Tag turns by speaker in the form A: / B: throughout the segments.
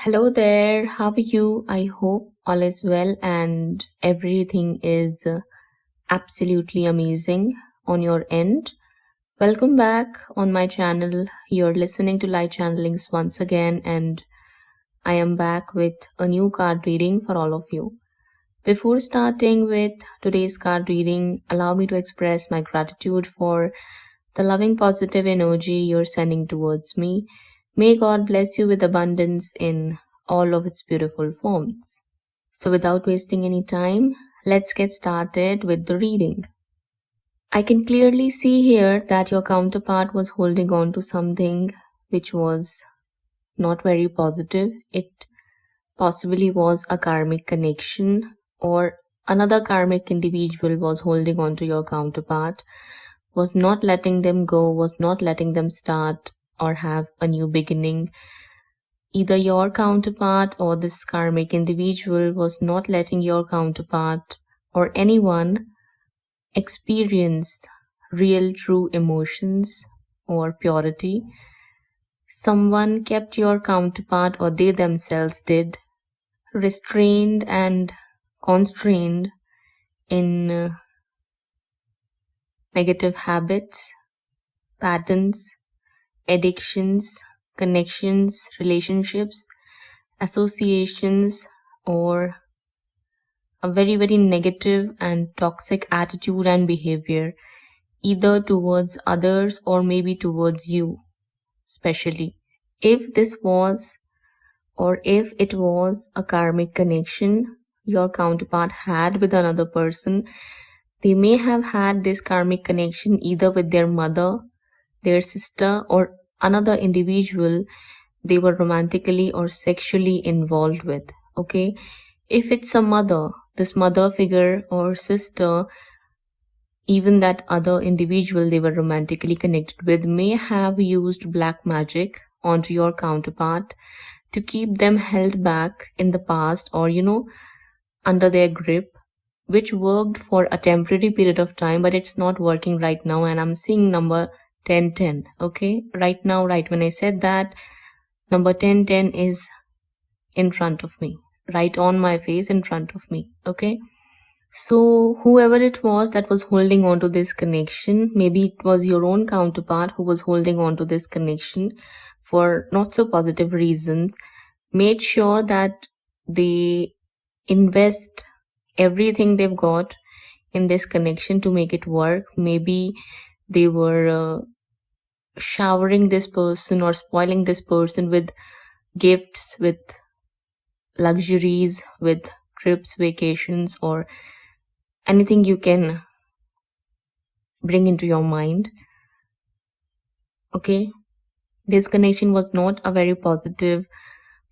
A: Hello there, how are you? I hope all is well and everything is absolutely amazing on your end. Welcome back on my channel. You're listening to Light Channelings once again, and I am back with a new card reading for all of you. Before starting with today's card reading, allow me to express my gratitude for the loving positive energy you're sending towards me. May God bless you with abundance in all of its beautiful forms. So without wasting any time, let's get started with the reading. I can clearly see here that your counterpart was holding on to something which was not very positive. It possibly was a karmic connection, or another karmic individual was holding on to your counterpart, was not letting them go, was not letting them start or have a new beginning. Either your counterpart or this karmic individual was not letting your counterpart or anyone experience real true emotions or purity. Someone kept your counterpart, or they themselves did, restrained and constrained in negative habits, patterns, addictions, connections, relationships, associations, or a very, very negative and toxic attitude and behavior, either towards others or maybe towards you, especially. If this was, or if it was a karmic connection your counterpart had with another person, they may have had this karmic connection either with their mother, their sister, or another individual they were romantically or sexually involved with. Okay, if it's a mother, this mother figure or sister, even that other individual they were romantically connected with may have used black magic onto your counterpart to keep them held back in the past, or under their grip, which worked for a temporary period of time, but it's not working right now. And I'm seeing number 1010. Okay, right now, right when I said that, number 1010 is in front of me, right on my face, in front of me. Okay, so whoever it was that was holding on to this connection, maybe it was your own counterpart who was holding on to this connection for not so positive reasons, made sure that they invest everything they've got in this connection to make it work. Maybe they were showering this person or spoiling this person with gifts, with luxuries, with trips, vacations, or anything you can bring into your mind. Okay, this connection was not a very positive,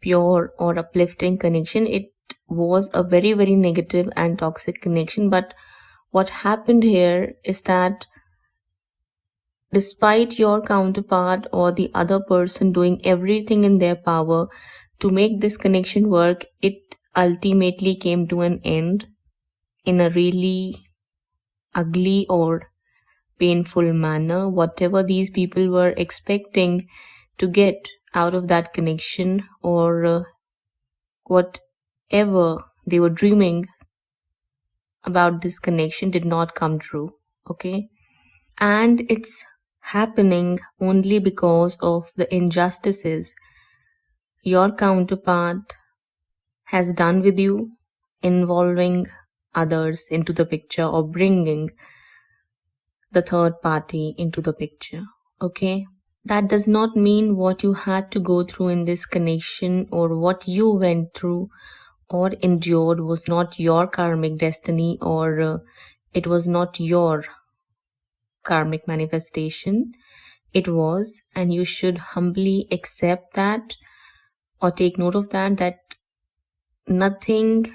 A: pure, or uplifting connection. It was a very, very negative and toxic connection. But what happened here is that despite your counterpart or the other person doing everything in their power to make this connection work, it ultimately came to an end in a really ugly or painful manner. Whatever these people were expecting to get out of that connection, or whatever they were dreaming about this connection, did not come true. Okay, and it's happening only because of the injustices your counterpart has done with you, involving others into the picture or bringing the third party into the picture. Okay, that does not mean what you had to go through in this connection or what you went through or endured was not your karmic destiny, or it was not your karmic manifestation. It was, and you should humbly accept that or take note of that, that nothing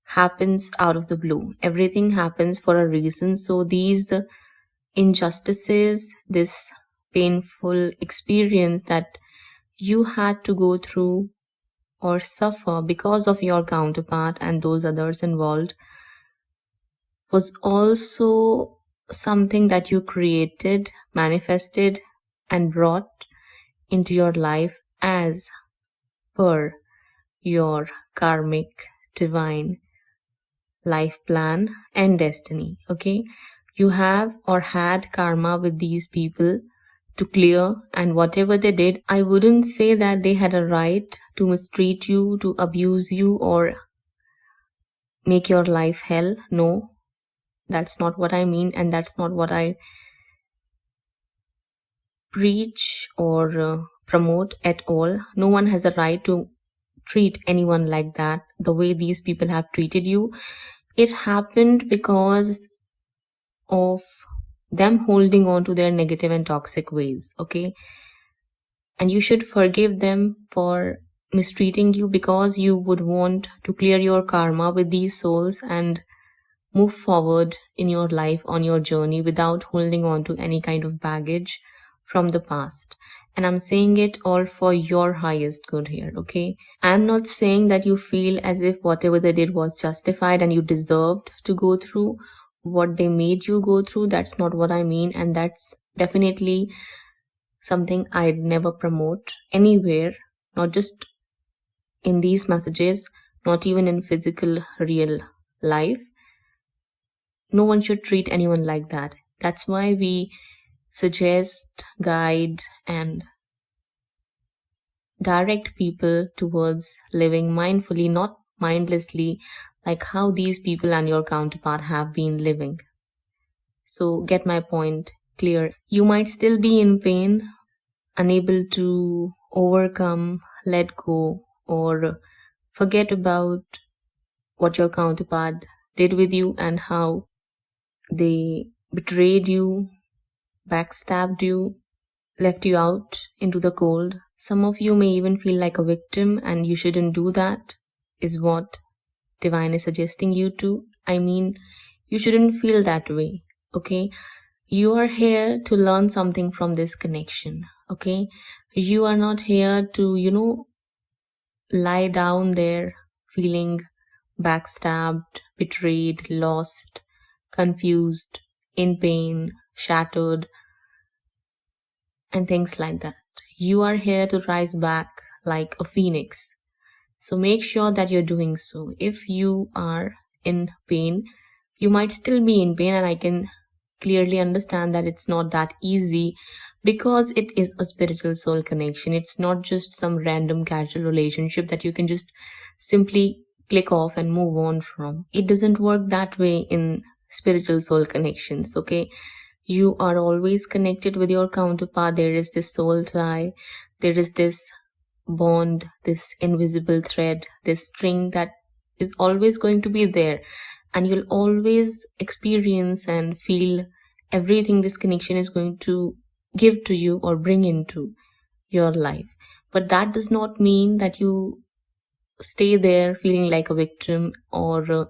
A: happens out of the blue. Everything happens for a reason. So these injustices, this painful experience that you had to go through or suffer because of your counterpart and those others involved, was also something that you created, manifested, and brought into your life as per your karmic, divine life plan and destiny. Okay, you have or had karma with these people to clear, and whatever they did, I wouldn't say that they had a right to mistreat you, to abuse you, or make your life hell. No, that's not what I mean, and that's not what I preach or promote at all. No one has a right to treat anyone like that, the way these people have treated you. It happened because of them holding on to their negative and toxic ways, okay? And you should forgive them for mistreating you, because you would want to clear your karma with these souls and move forward in your life on your journey without holding on to any kind of baggage from the past. And I'm saying it all for your highest good here, okay? I'm not saying that you feel as if whatever they did was justified and you deserved to go through what they made you go through. That's not what I mean, and that's definitely something I'd never promote anywhere, not just in these messages, not even in physical real life. No one should treat anyone like that. That's why we suggest, guide, and direct people towards living mindfully, not mindlessly, like how these people and your counterpart have been living. So get my point clear. You might still be in pain, unable to overcome, let go, or forget about what your counterpart did with you and how they betrayed you, backstabbed you, left you out into the cold. Some of you may even feel like a victim, and you shouldn't do that, is what Divine is suggesting you to. I mean, you shouldn't feel that way, okay? You are here to learn something from this connection, okay? You are not here to, lie down there feeling backstabbed, betrayed, lost, confused, in pain, shattered, and things like that. You are here to rise back like a phoenix. So make sure that you're doing so. If you are in pain, you might still be in pain, and I can clearly understand that it's not that easy, because it is a spiritual soul connection. It's not just some random casual relationship that you can just simply click off and move on from. It doesn't work that way in spiritual soul connections, okay? You are always connected with your counterpart. There is this soul tie, there is this bond, this invisible thread, this string that is always going to be there, and you'll always experience and feel everything this connection is going to give to you or bring into your life. But that does not mean that you stay there feeling like a victim, or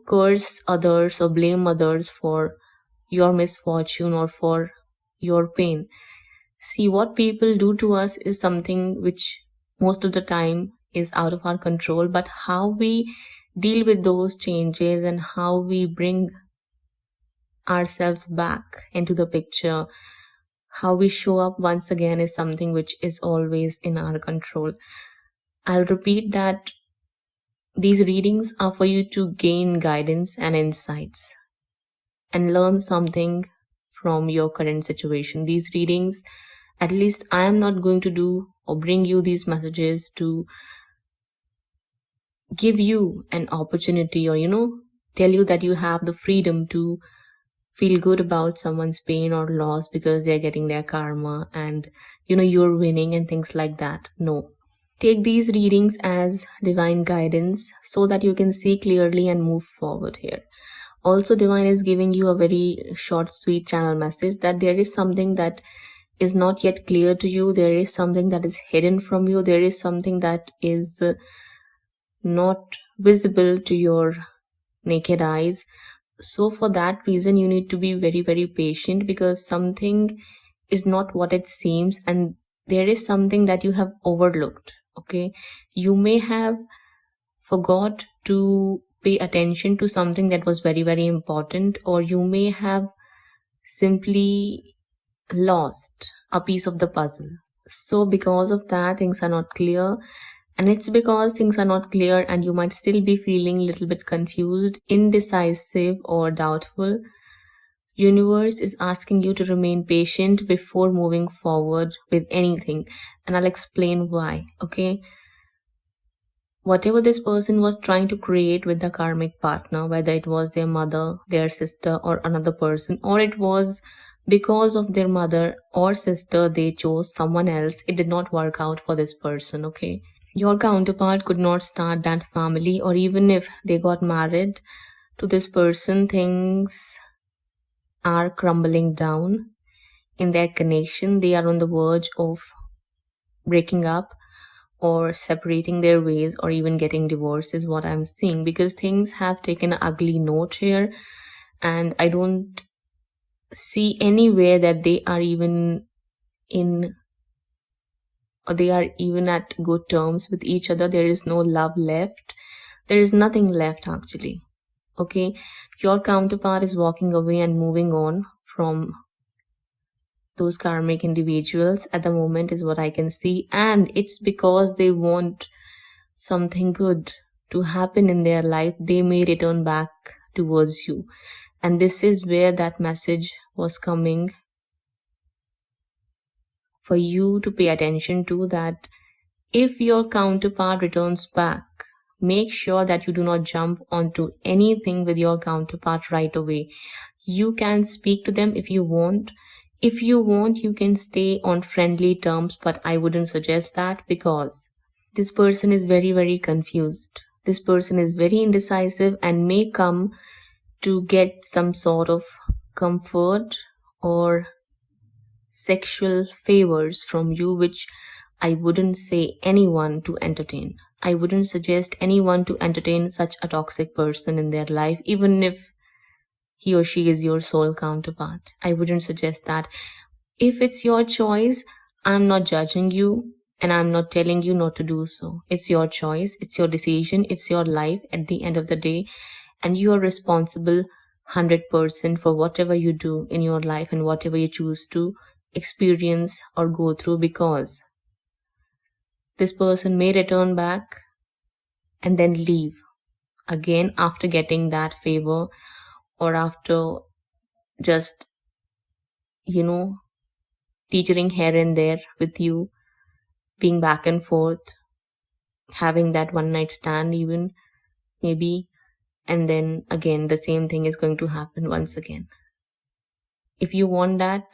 A: curse others or blame others for your misfortune or for your pain. See, what people do to us is something which most of the time is out of our control, but how we deal with those changes and how we bring ourselves back into the picture, how we show up once again, is something which is always in our control. I'll repeat that these readings are for you to gain guidance and insights and learn something from your current situation. These readings, at least I am not going to do or bring you these messages to give you an opportunity or, tell you that you have the freedom to feel good about someone's pain or loss because they're getting their karma and, you're winning and things like that. No. Take these readings as divine guidance so that you can see clearly and move forward here. Also, Divine is giving you a very short, sweet channel message that there is something that is not yet clear to you. There is something that is hidden from you. There is something that is not visible to your naked eyes. So for that reason, you need to be very, very patient, because something is not what it seems, and there is something that you have overlooked. Okay, you may have forgot to pay attention to something that was very, very important, or you may have simply lost a piece of the puzzle. So because of that, things are not clear, And it's because things are not clear and you might still be feeling a little bit confused, indecisive, or doubtful. Universe is asking you to remain patient before moving forward with anything. And I'll explain why, okay? Whatever this person was trying to create with the karmic partner, whether it was their mother, their sister, or another person, or it was because of their mother or sister they chose someone else, it did not work out for this person, okay? Your counterpart could not start that family, or even if they got married to this person, things are crumbling down in their connection. They are on the verge of breaking up or separating their ways or even getting divorced is what I'm seeing, because things have taken an ugly note here, and I don't see anywhere that they are even in, or they are even at good terms with each other. There is no love left. There is nothing left actually. Okay, your counterpart is walking away and moving on from those karmic individuals at the moment is what I can see, and it's because they want something good to happen in their life. They may return back towards you, and this is where that message was coming for you to pay attention to, that if your counterpart returns back, make sure that you do not jump onto anything with your counterpart right away. You can speak to them if you want. If you want, you can stay on friendly terms, but I wouldn't suggest that, because this person is very, very confused. This person is very indecisive and may come to get some sort of comfort or sexual favors from you, which I wouldn't say anyone to entertain. I wouldn't suggest anyone to entertain such a toxic person in their life, even if he or she is your soul counterpart. I wouldn't suggest that. If it's your choice, I'm not judging you and I'm not telling you not to do so. It's your choice, it's your decision, it's your life at the end of the day, and you are responsible 100% for whatever you do in your life and whatever you choose to experience or go through, because this person may return back and then leave again after getting that favor, or after just, teetering here and there with you, being back and forth, having that one night stand even, maybe, and then again the same thing is going to happen once again. If you want that,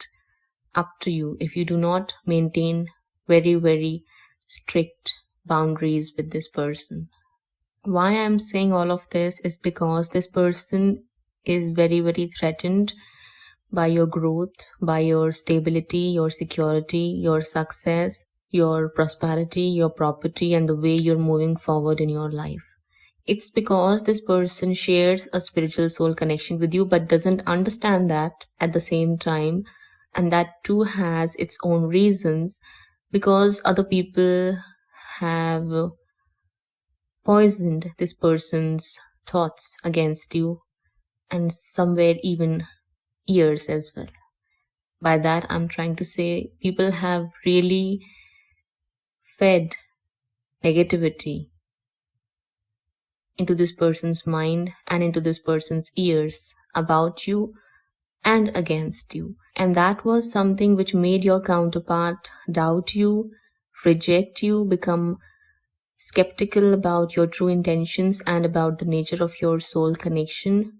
A: up to you. If you do not, maintain very, very strict boundaries with this person. Why I'm saying all of this is because this person is very, very threatened by your growth, by your stability, your security, your success, your prosperity, your property, and the way you're moving forward in your life. It's because this person shares a spiritual soul connection with you but doesn't understand that at the same time, and that too has its own reasons, because other people have poisoned this person's thoughts against you, and somewhere even ears as well. By that I'm trying to say people have really fed negativity into this person's mind and into this person's ears about you and against you. And that was something which made your counterpart doubt you, reject you, become skeptical about your true intentions and about the nature of your soul connection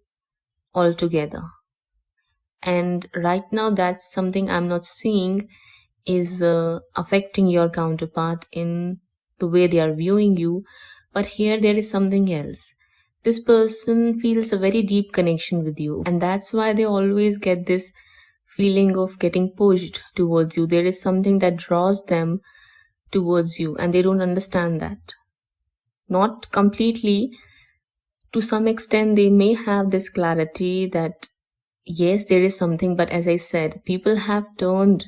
A: altogether. And right now that's something I'm not seeing is affecting your counterpart in the way they are viewing you. But here there is something else. This person feels a very deep connection with you, and that's why they always get this feeling of getting pushed towards you. There is something that draws them towards you, and they don't understand that. Not completely. To some extent, they may have this clarity that yes, there is something, but as I said, people have turned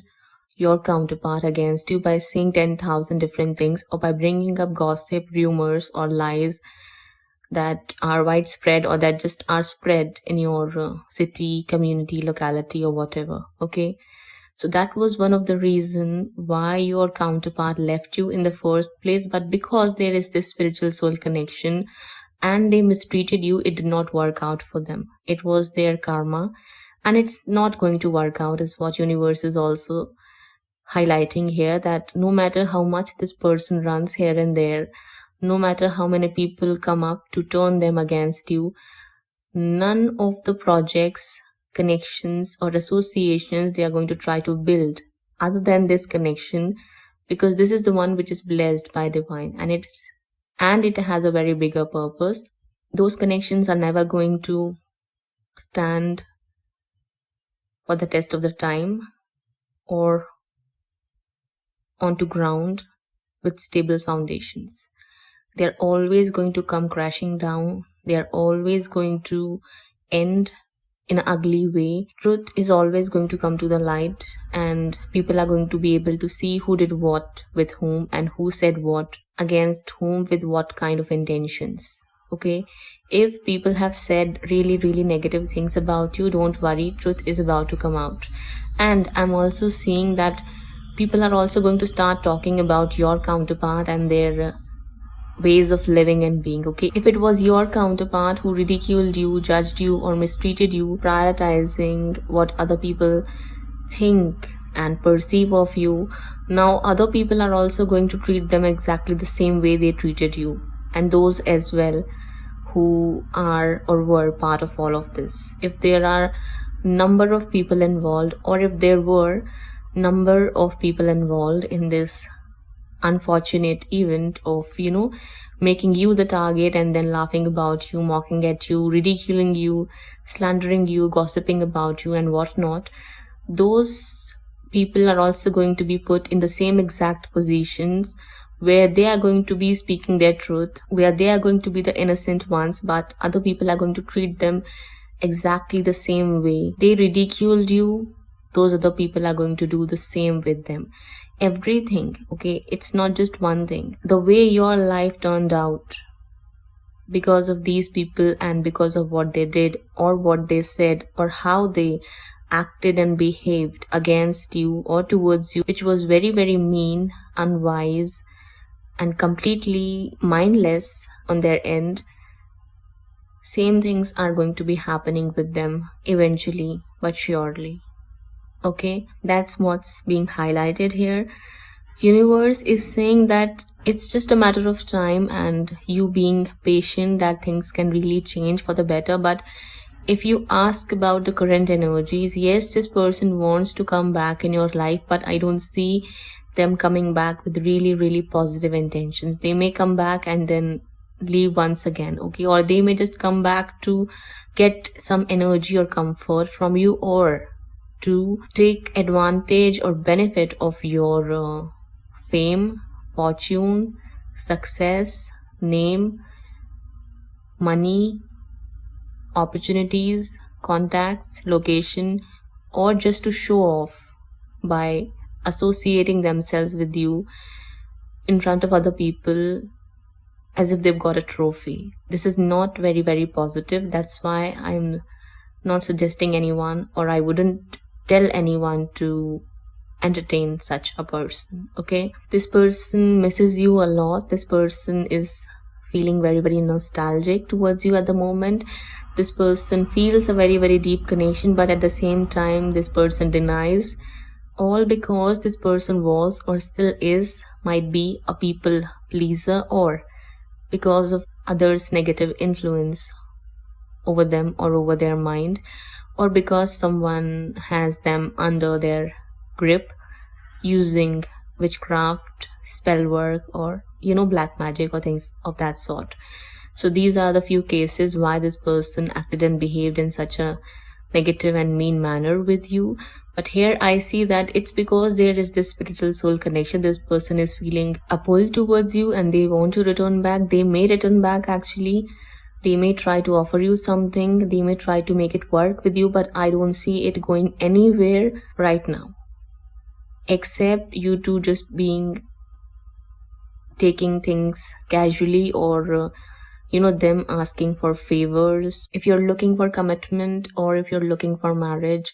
A: your counterpart against you by saying 10,000 different things, or by bringing up gossip, rumors, or lies that are widespread or that just are spread in your city, community, locality, or whatever. Okay, So that was one of the reason why your counterpart left you in the first place. But because there is this spiritual soul connection and they mistreated you, it did not work out for them. It was their karma, and it's not going to work out, is what universe is also highlighting here, that no matter how much this person runs here and there, no matter how many people come up to turn them against you, none of the projects, connections or associations they are going to try to build other than this connection, because this is the one which is blessed by divine, and it has a very bigger purpose. Those connections are never going to stand for the test of the time or onto ground with stable foundations. They're always going to come crashing down. They're always going to end in an ugly way. Truth is always going to come to the light, and people are going to be able to see who did what with whom and who said what against whom with what kind of intentions. Okay, if people have said really, really negative things about you, don't worry, truth is about to come out. And I'm also seeing that people are also going to start talking about your counterpart and their ways of living and being. Okay, if it was your counterpart who ridiculed you, judged you or mistreated you, prioritizing what other people think and perceive of you, now other people are also going to treat them exactly the same way they treated you, and those as well who are or were part of all of this. If there are number of people involved, or if there were number of people involved in this unfortunate event of, making you the target and then laughing about you, mocking at you, ridiculing you, slandering you, gossiping about you and whatnot, those people are also going to be put in the same exact positions where they are going to be speaking their truth, where they are going to be the innocent ones, but other people are going to treat them exactly the same way. They ridiculed you, those other people are going to do the same with them. Everything, okay, it's not just one thing. The way your life turned out because of these people and because of what they did or what they said or how they acted and behaved against you or towards you, which was very, very mean, unwise and completely mindless on their end, same things are going to be happening with them eventually but surely. Okay, that's what's being highlighted here. Universe is saying that it's just a matter of time and you being patient, that things can really change for the better. But if you ask about the current energies, yes, this person wants to come back in your life, but I don't see them coming back with really, really positive intentions. They may come back and then leave once again, okay, or they may just come back to get some energy or comfort from you, or to take advantage or benefit of your fame, fortune, success, name, money, opportunities, contacts, location, or just to show off by associating themselves with you in front of other people as if they've got a trophy. This is not very, very positive. That's why I'm not suggesting anyone, or I wouldn't tell anyone to entertain such a person. Okay, this person misses you a lot. This person is feeling very, very nostalgic towards you at the moment. This person feels a very, very deep connection, but at the same time this person denies, all because this person was or still is, might be a people pleaser, or because of others' negative influence over them or over their mind, or because someone has them under their grip using witchcraft, spell work, or black magic or things of that sort. So these are the few cases why this person acted and behaved in such a negative and mean manner with you. But here I see that it's because there is this spiritual soul connection. This person is feeling a pull towards you and they want to return back. They may return back actually. They may try to offer you something. They may try to make it work with you, but I don't see it going anywhere right now. Except you two just taking things casually, or them asking for favors. If you're looking for commitment, or if you're looking for marriage,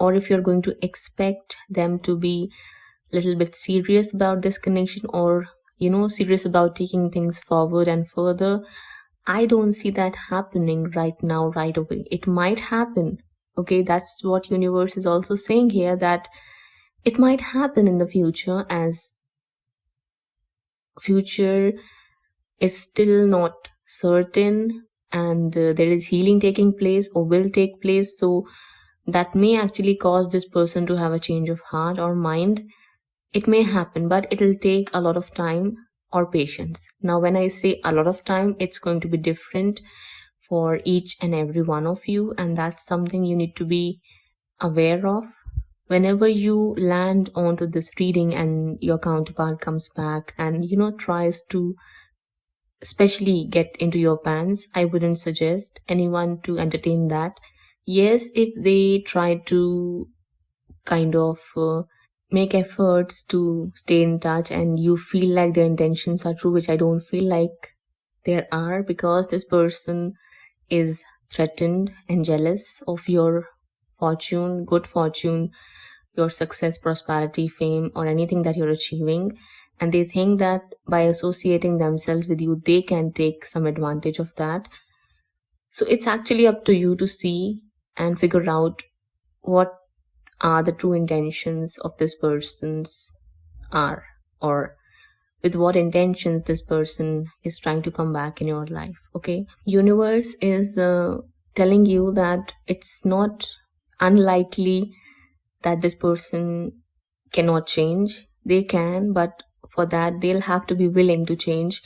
A: or if you're going to expect them to be a little bit serious about this connection, or serious about taking things forward and further, I don't see that happening right now, right away. It might happen. Okay, that's what universe is also saying here, that it might happen in the future, as future is still not certain, and there is healing taking place or will take place. So that may actually cause this person to have a change of heart or mind. It may happen, but it'll take a lot of time or patience. Now, when I say a lot of time, it's going to be different for each and every one of you, and that's something you need to be aware of. Whenever you land onto this reading and your counterpart comes back and tries to especially get into your pants, I wouldn't suggest anyone to entertain that. Yes, if they try to kind of make efforts to stay in touch and you feel like their intentions are true, which I don't feel like there are, because this person is threatened and jealous of your fortune, good fortune, your success, prosperity, fame, or anything that you're achieving. And they think that by associating themselves with you, they can take some advantage of that. So it's actually up to you to see and figure out what are the true intentions of this person's are, or with what intentions this person is trying to come back in your life. Okay, universe is telling you that it's not unlikely that this person cannot change. They can, but for that they'll have to be willing to change.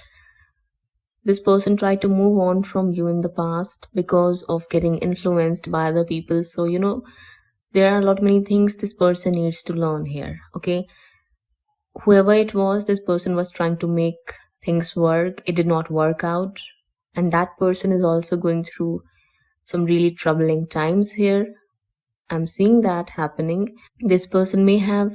A: This person tried to move on from you in the past because of getting influenced by other people. So there are a lot many things this person needs to learn here. Okay, whoever it was, this person was trying to make things work. It did not work out, and that person is also going through some really troubling times here. I'm seeing that happening. This person may have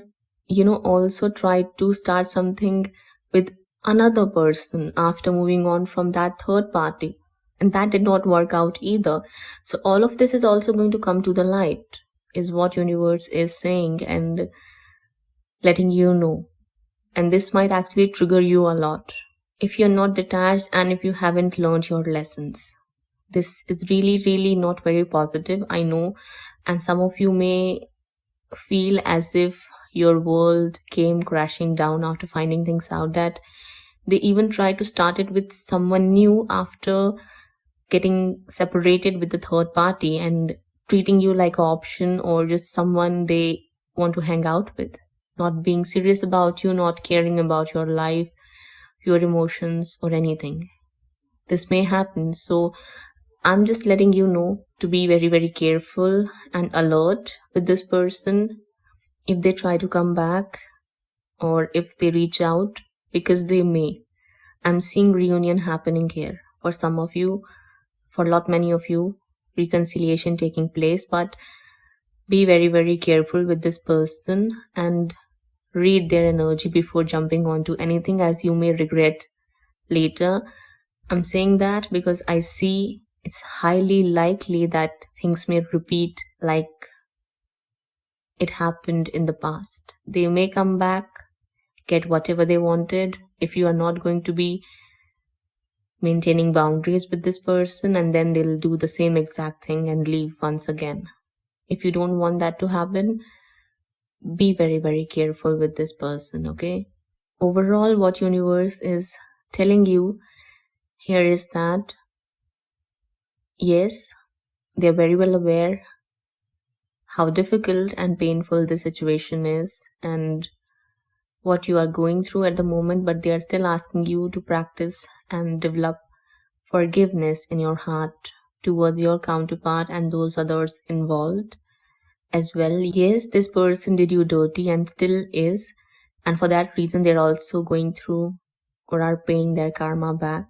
A: also tried to start something with another person after moving on from that third party, and that did not work out either. So all of this is also going to come to the light, is what universe is saying and letting you know. And this might actually trigger you a lot if you're not detached and if you haven't learned your lessons. This is really, really not very positive, I know. And some of you may feel as if your world came crashing down after finding things out, that they even tried to start it with someone new after getting separated with the third party and treating you like an option or just someone they want to hang out with, not being serious about you, not caring about your life, your emotions, or anything. This may happen. So I'm just letting you know to be very, very careful and alert with this person if they try to come back or if they reach out, because they may. I'm seeing reunion happening here for some of you, for a lot many of you, reconciliation taking place. But be very, very careful with this person and read their energy before jumping onto anything, as you may regret later. I'm saying that because I see it's highly likely that things may repeat like it happened in the past. They may come back, get whatever they wanted, if you are not going to be maintaining boundaries with this person, and then they'll do the same exact thing and leave once again. If you don't want that to happen, be very, very careful with this person. Okay, overall what universe is telling you here is that yes, they're very well aware how difficult and painful the situation is and what you are going through at the moment, but they are still asking you to practice and develop forgiveness in your heart towards your counterpart and those others involved as well. Yes, this person did you dirty and still is, and for that reason they're also going through or are paying their karma back,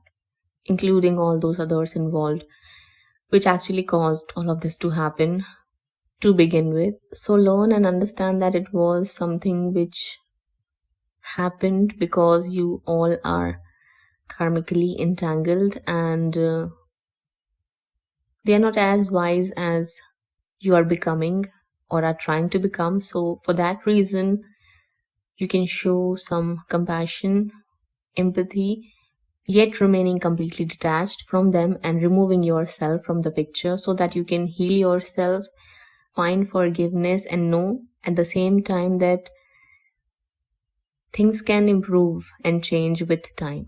A: including all those others involved, which actually caused all of this to happen to begin with. So learn and understand that it was something which happened because you all are karmically entangled, and they are not as wise as you are becoming, or are trying to become. So for that reason, you can show some compassion, empathy, yet remaining completely detached from them and removing yourself from the picture so that you can heal yourself, find forgiveness, and know at the same time that things can improve and change with time.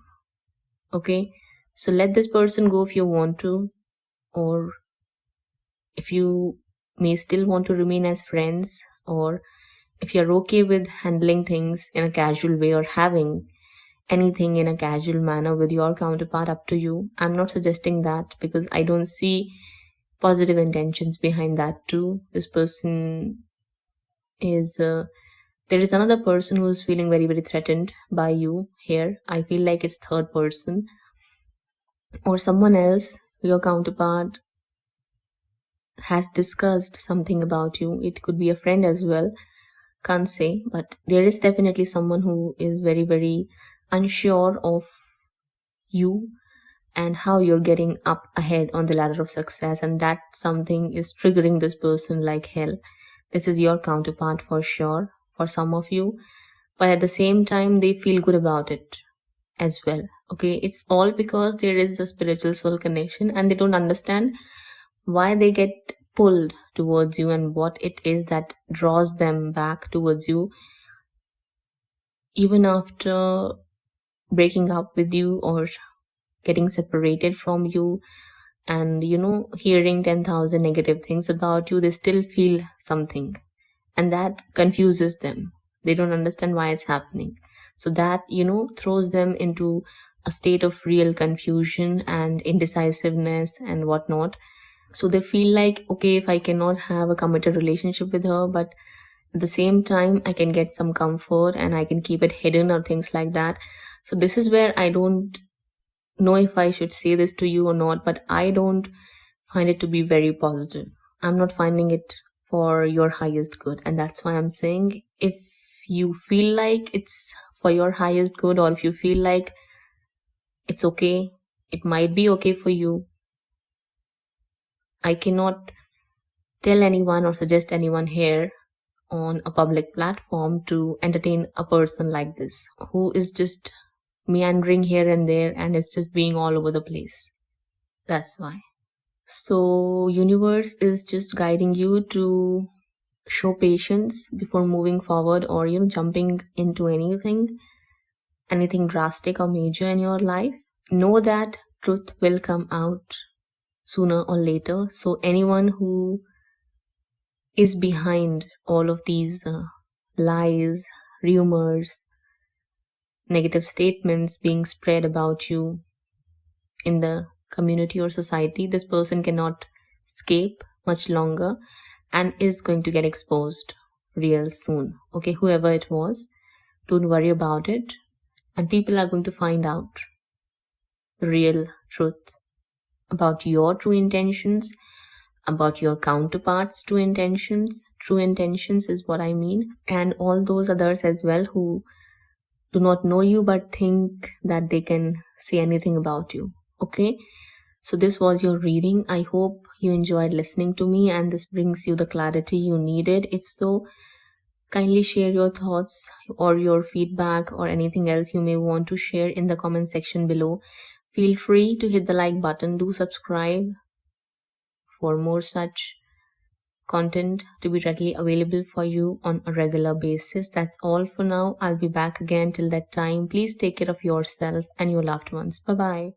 A: Okay, so let this person go if you want to, or if you may still want to remain as friends, or if you're okay with handling things in a casual way or having anything in a casual manner with your counterpart, up to you. I'm not suggesting that because I don't see positive intentions behind that too. This person is there is another person who is feeling very, very threatened by you here. I feel like it's third person or someone else. Your counterpart has discussed something about you. It could be a friend as well, can't say, but there is definitely someone who is very, very unsure of you and how you're getting up ahead on the ladder of success, and that something is triggering this person like hell. This is your counterpart for sure for some of you, but at the same time they feel good about it as well. Okay, it's all because there is a spiritual soul connection and they don't understand why they get pulled towards you and what it is that draws them back towards you even after breaking up with you or getting separated from you, and hearing 10,000 negative things about you. They still feel something, and that confuses them. They don't understand why it's happening, so that throws them into a state of real confusion and indecisiveness and whatnot. So they feel like, okay, if I cannot have a committed relationship with her, but at the same time I can get some comfort and I can keep it hidden or things like that. So this is where I don't know if I should say this to you or not, but I don't find it to be very positive. I'm not finding it for your highest good, and that's why I'm saying, if you feel like it's for your highest good, or if you feel like it's okay, it might be okay for you. I cannot tell anyone or suggest anyone here on a public platform to entertain a person like this who is just meandering here and there and is just being all over the place. That's why. So universe is just guiding you to show patience before moving forward, or jumping into anything drastic or major in your life. Know that truth will come out sooner or later. So anyone who is behind all of these lies, rumors, negative statements being spread about you in the community or society, this person cannot escape much longer and is going to get exposed real soon. Okay, whoever it was, don't worry about it, and people are going to find out the real truth about your true intentions, about your counterparts' true intentions. True intentions is what I mean, and all those others as well who do not know you but think that they can say anything about you. Okay, so this was your reading. I hope you enjoyed listening to me and this brings you the clarity you needed. If so, kindly share your thoughts or your feedback or anything else you may want to share in the comment section below. Feel free to hit the like button. Do subscribe for more such content to be readily available for you on a regular basis. That's all for now. I'll be back again. Till that time, please take care of yourself and your loved ones. Bye bye.